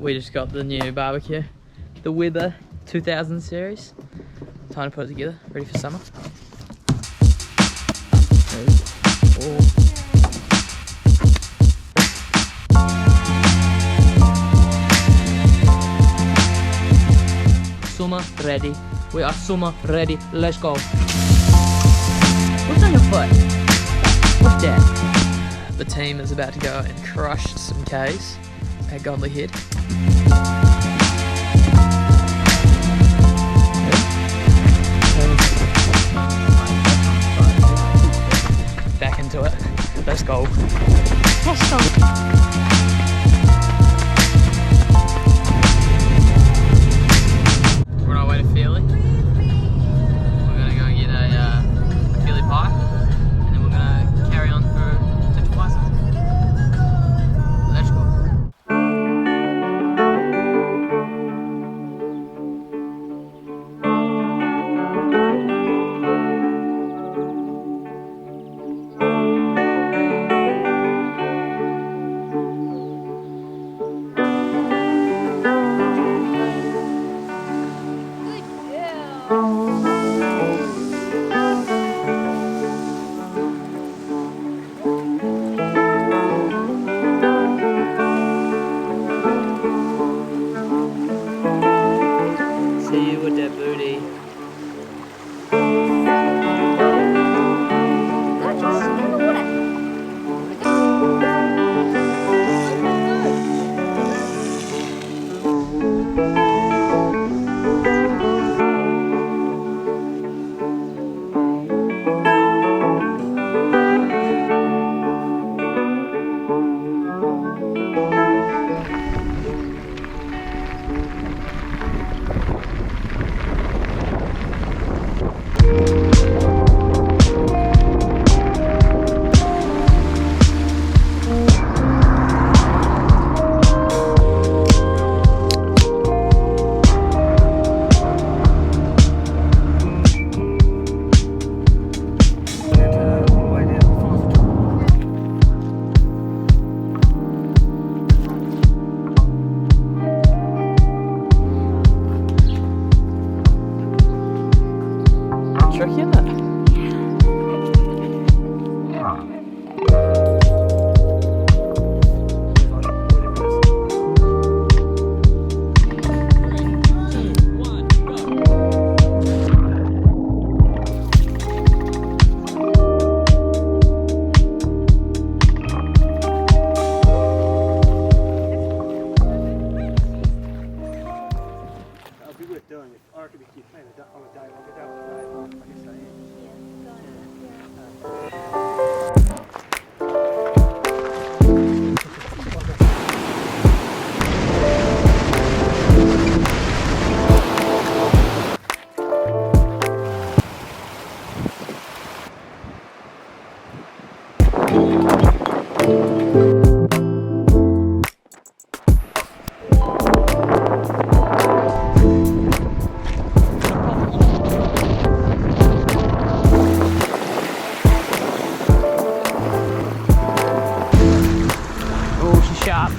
we just got the new barbecue, the Wibber 2000 series. Time to put it together, ready for summer. Summer ready. We are summer ready. Let's go. What's on your foot? What's that? The team is about to go and crush some K's at Godly Head. Back into it. Let's go. Let's go. We're on our way to Feely. We're gonna go get a Feely pie, and then we're gonna carry on for twice. Let's go. See you with that booty. Tricky, isn't it? Oh, she's sharp.